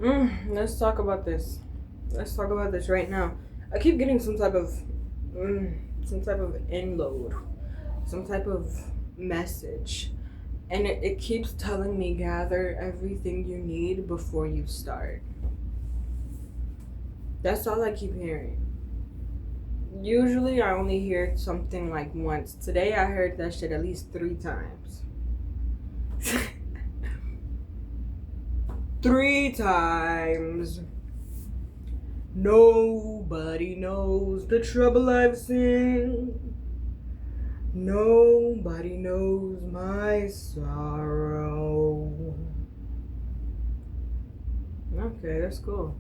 Let's talk about this. Let's talk about this right now. I keep getting some type of inload, some type of message, and it keeps telling me gather everything you need before you start. That's all I keep hearing. Usually, I only hear something like once. Today, I heard that shit at least 3 times. 3 times. Nobody knows the trouble I've seen. Nobody knows my sorrow. Okay, that's cool.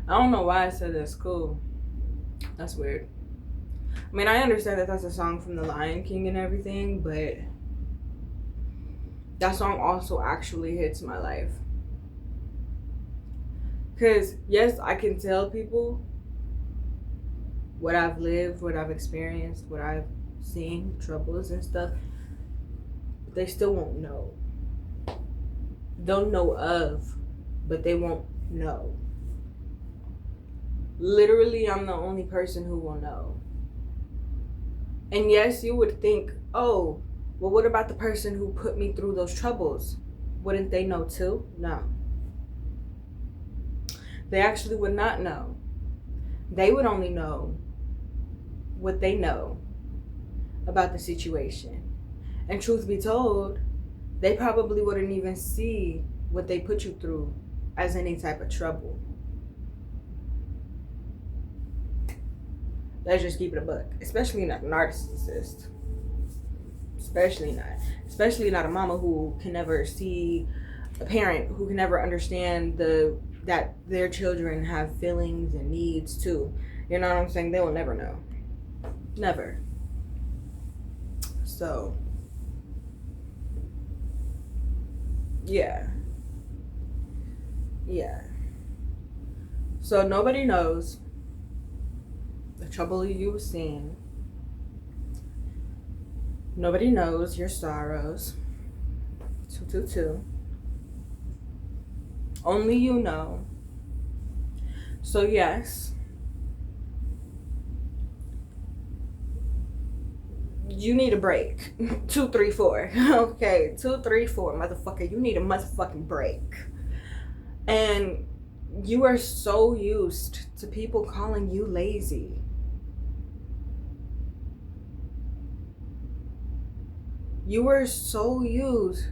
I don't know why I said that's cool. That's weird. I mean, I understand that that's a song from The Lion King and everything, but that song also actually hits my life. Because, yes, I can tell people what I've lived, what I've experienced, what I've seen, troubles and stuff. But they still won't know. They'll know of, but they won't know. Literally, I'm the only person who will know. And yes, you would think, oh, well, what about the person who put me through those troubles? Wouldn't they know too? No. They actually would not know. They would only know what they know about the situation. And truth be told, they probably wouldn't even see what they put you through as any type of trouble. Let's just keep it a buck. Especially not a narcissist. Especially not a mama who can never see, a parent who can never understand that their children have feelings and needs too. You know what I'm saying? They will never know. Never. So, yeah. So nobody knows the trouble you've seen. Nobody knows your sorrows. 222. Only you know. So yes, you need a break. 234. Okay, 234, motherfucker. You need a motherfucking break. And you are so used to people calling you lazy. You are so used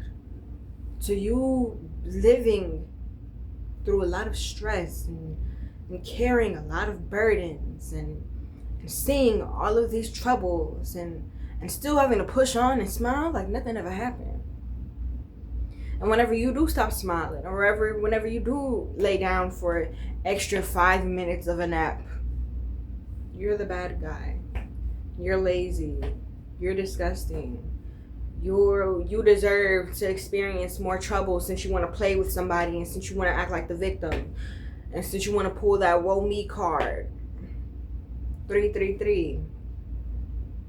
to you living through a lot of stress and carrying a lot of burdens and seeing all of these troubles and still having to push on and smile like nothing ever happened. And whenever you do stop smiling, or whenever you do lay down for an extra 5 minutes of a nap, you're the bad guy. You're lazy. You're disgusting. You deserve to experience more trouble since you want to play with somebody and since you want to act like the victim and since you want to pull that woe me card. 333.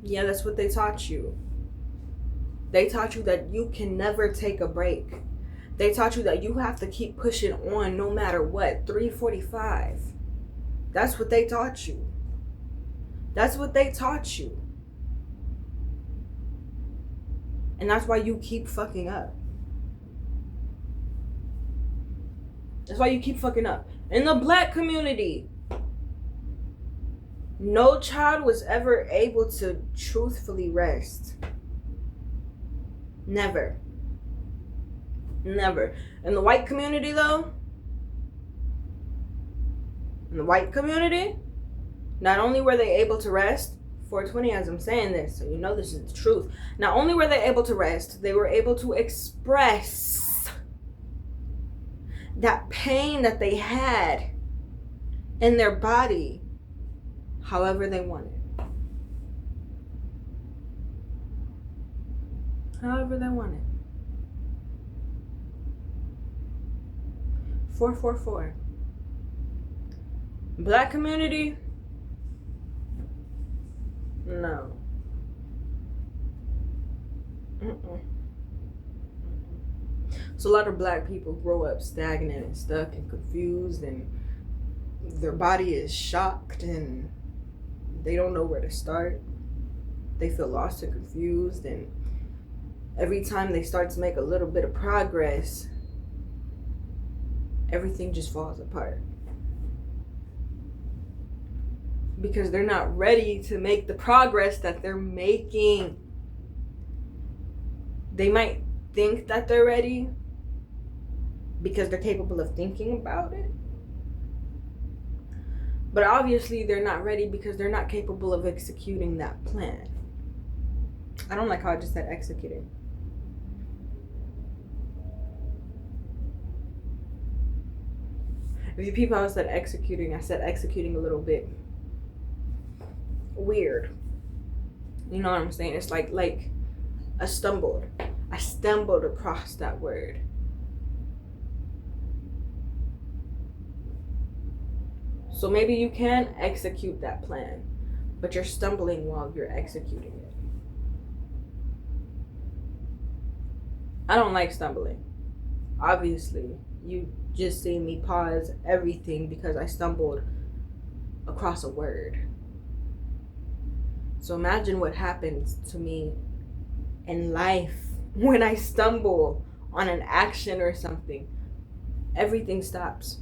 Yeah, that's what they taught you. They taught you that you can never take a break. They taught you that you have to keep pushing on no matter what. 345. That's what they taught you. That's what they taught you. And that's why you keep fucking up. That's why you keep fucking up. In the black community, no child was ever able to truthfully rest. Never. Never. In the white community, though, not only were they able to rest, 420 as I'm saying this, so you know this is the truth. Not only were they able to rest, they were able to express that pain that they had in their body however they wanted. However they wanted. 444. Black community? No. So a lot of black people grow up stagnant and stuck and confused, and their body is shocked and they don't know where to start. They feel lost and confused, and every time they start to make a little bit of progress, everything just falls apart. Because they're not ready to make the progress that they're making. They might think that they're ready because they're capable of thinking about it. But obviously they're not ready because they're not capable of executing that plan. I don't like how I just said executing. If you people, I said executing a little bit weird. You know what I'm saying? It's like I stumbled across that word. So maybe you can execute that plan, but you're stumbling while you're executing it. I don't like stumbling. Obviously, you just see me pause everything because I stumbled across a word. So imagine what happens to me in life when I stumble on an action or something. Everything stops.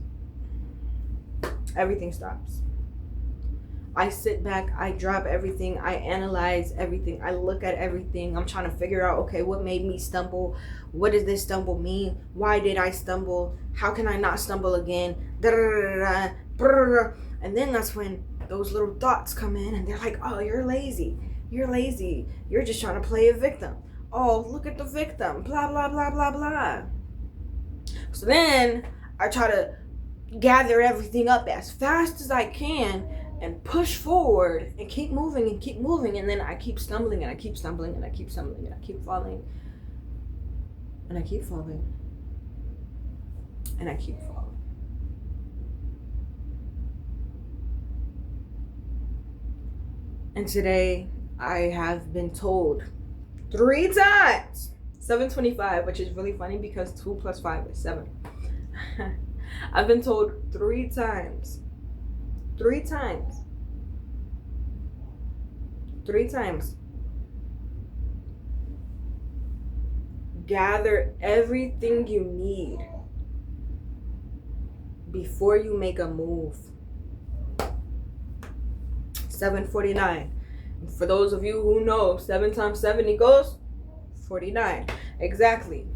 Everything stops. I sit back, I drop everything, I analyze everything, I look at everything. I'm trying to figure out, okay, what made me stumble? What does this stumble mean? Why did I stumble? How can I not stumble again? And then that's when those little thoughts come in and they're like, oh, you're lazy. You're lazy. You're just trying to play a victim. Oh, look at the victim. Blah, blah, blah, blah, blah. So then I try to gather everything up as fast as I can and push forward and keep moving, and then I keep stumbling and I keep stumbling and I keep stumbling and I keep falling and I keep falling and I keep falling. And today I have been told 3 times 725, which is really funny because 2 plus 5 is 7. I've been told 3 times. 3 times. 3 times. Gather everything you need before you make a move. 749. For those of you who know, 7 times 7 equals 49. Exactly.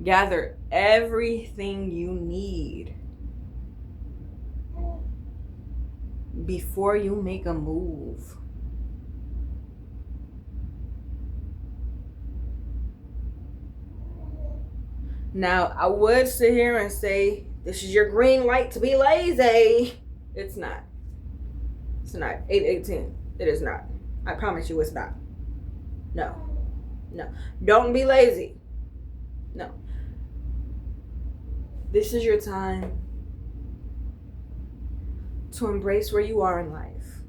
Gather everything you need before you make a move. Now, I would sit here and say, this is your green light to be lazy. It's not. It's not. 8:18. It is not. I promise you it's not. No. No. Don't be lazy. No. This is your time to embrace where you are in life.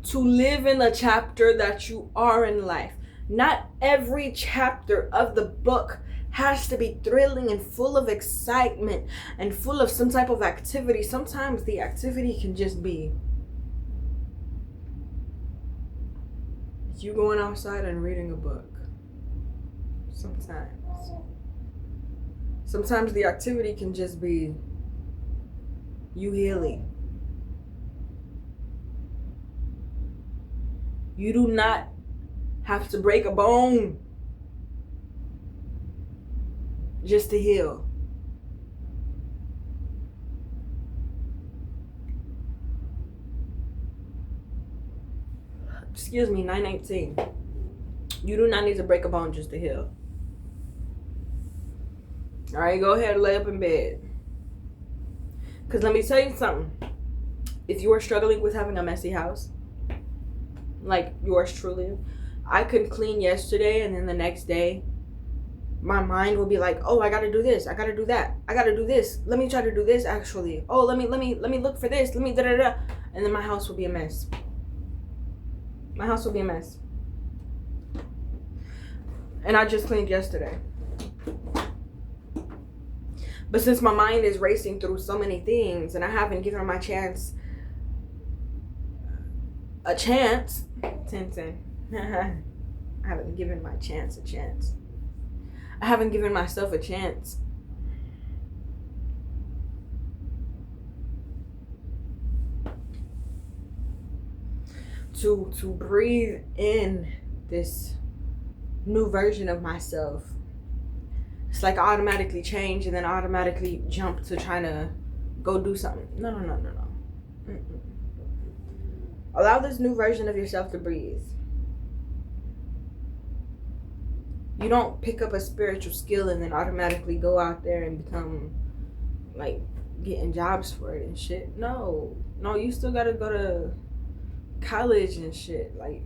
To live in the chapter that you are in life. Not every chapter of the book has to be thrilling and full of excitement and full of some type of activity. Sometimes the activity can just be you going outside and reading a book. Sometimes the activity can just be you healing. You do not have to break a bone just to heal. Excuse me, 9:18. You do not need to break a bone just to heal. All right, go ahead and lay up in bed. Because let me tell you something. If you are struggling with having a messy house, like yours truly, I could clean yesterday and then the next day, my mind will be like, oh, I gotta do this, I gotta do that, I gotta do this. Let me try to do this actually. Oh, let me look for this. Let me da da da. And then my house will be a mess. My house will be a mess. And I just cleaned yesterday. But since my mind is racing through so many things and I haven't given my chance a chance. 10. I haven't given my chance a chance. I haven't given myself a chance. To breathe in this new version of myself. It's like I automatically change and then automatically jump to trying to go do something. No. Mm-mm. Allow this new version of yourself to breathe. You don't pick up a spiritual skill and then automatically go out there and become like getting jobs for it and shit. No, you still gotta go to college and shit. Like,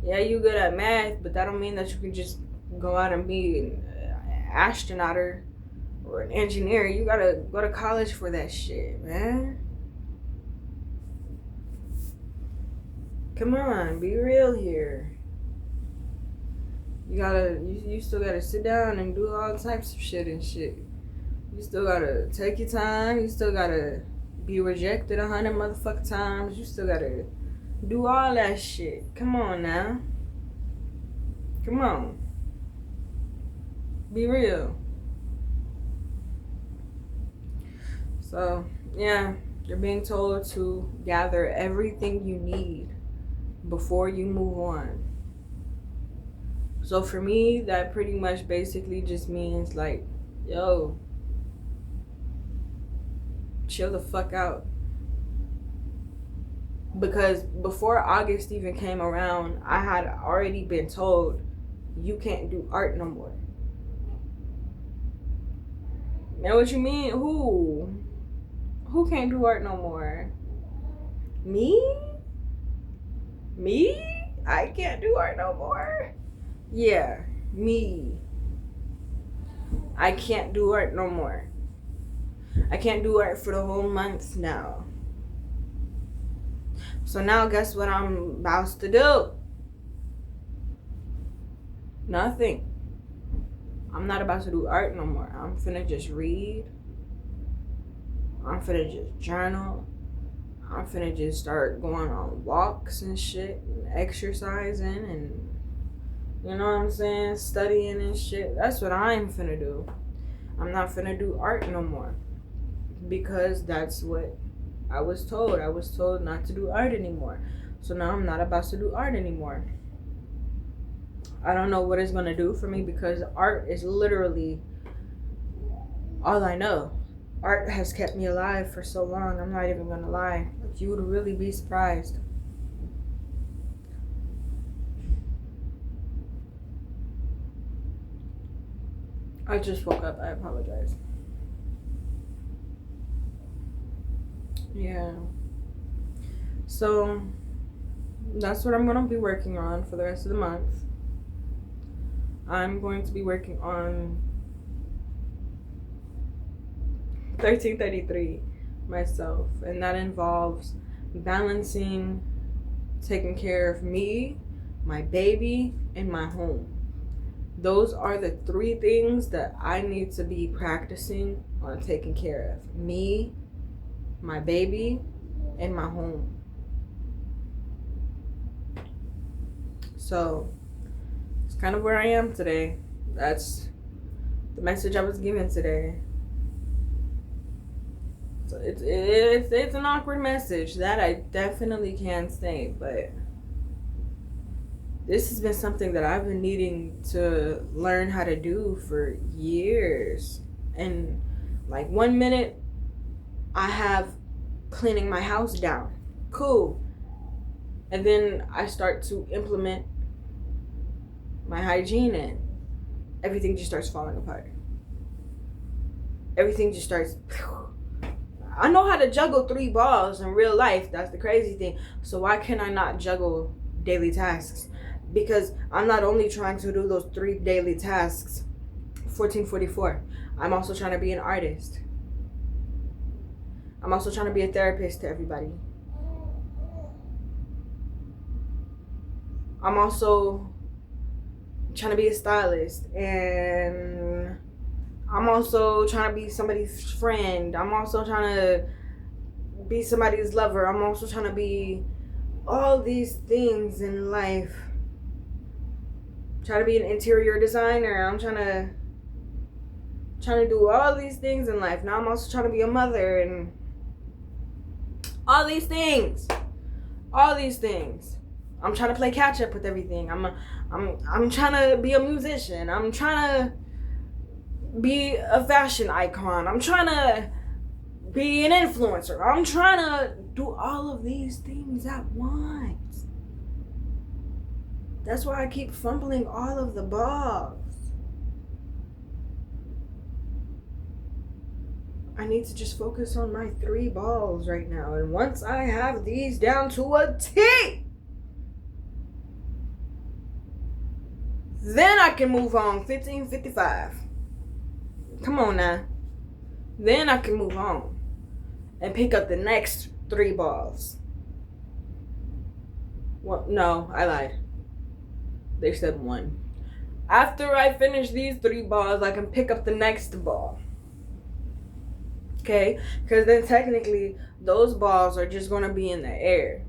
yeah, you good at math, but that don't mean that you can just go out and be an astronaut or an engineer. You gotta go to college for that shit, man. Come on, be real here. You still gotta sit down and do all types of shit and shit. You still gotta take your time. You still gotta be rejected 100 motherfucking times. You still gotta do all that shit. Come on now. Come on. Be real. So, yeah, you're being told to gather everything you need before you move on. So for me, that pretty much basically just means like, yo, chill the fuck out. Because before August even came around, I had already been told you can't do art no more. Now what you mean? Who can't do art no more? Me? I can't do art no more? Yeah, me. I can't do art no more. I can't do art for the whole month now. So now guess what I'm about to do? Nothing. I'm not about to do art no more. I'm finna just read. I'm finna just journal. I'm finna just start going on walks and shit and exercising and, you know what I'm saying, studying and shit. That's what I'm finna do. I'm not finna do art no more because that's what I was told. I was told not to do art anymore. So now I'm not about to do art anymore. I don't know what it's gonna do for me because art is literally all I know. Art has kept me alive for so long. I'm not even gonna lie. Like, you would really be surprised. I just woke up. I apologize. Yeah. So that's what I'm gonna be working on for the rest of the month. I'm going to be working on 1333 myself, and that involves balancing taking care of me, my baby, and my home. Those are the 3 things that I need to be practicing on taking care of: me, my baby, and my home. So it's kind of where I am today. That's the message I was given today. So it's an awkward message, that I definitely can say, but this has been something that I've been needing to learn how to do for years. And like 1 minute I have cleaning my house down. Cool. And then I start to implement my hygiene and everything just starts falling apart. Everything just starts... I know how to juggle 3 balls in real life. That's the crazy thing. So why can I not juggle daily tasks? Because I'm not only trying to do those 3 daily tasks, 1444. I'm also trying to be an artist. I'm also trying to be a therapist to everybody. I'm also trying to be a stylist, and I'm also trying to be somebody's friend. I'm also trying to be somebody's lover. I'm also trying to be all these things in life. Try to be an interior designer. I'm trying to do all these things in life. Now I'm also trying to be a mother and all these things. All these things. I'm trying to play catch up with everything. I'm trying to be a musician. I'm trying to be a fashion icon. I'm trying to be an influencer. I'm trying to do all of these things at once. That's why I keep fumbling all of the balls. I need to just focus on my 3 balls right now. And once I have these down to a T, then I can move on. 1555. Come on now. Then I can move on and pick up the next 3 balls. Well, no, I lied. They said 1. After I finish these 3 balls, I can pick up the next ball. Okay? Because then technically, those balls are just going to be in the air.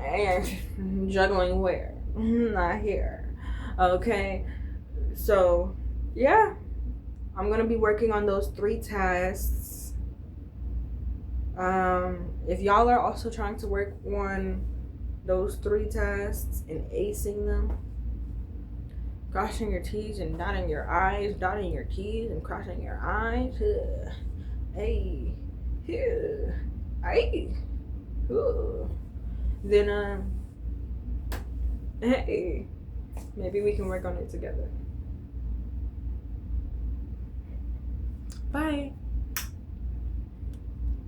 And juggling where? Not here. Okay? So, yeah. I'm going to be working on those 3 tasks. If y'all are also trying to work on those 3 tasks and acing them, crossing your T's and dotting your I's, dotting your T's and crossing your I's. Hey, here, hey, then hey, maybe we can work on it together. Bye.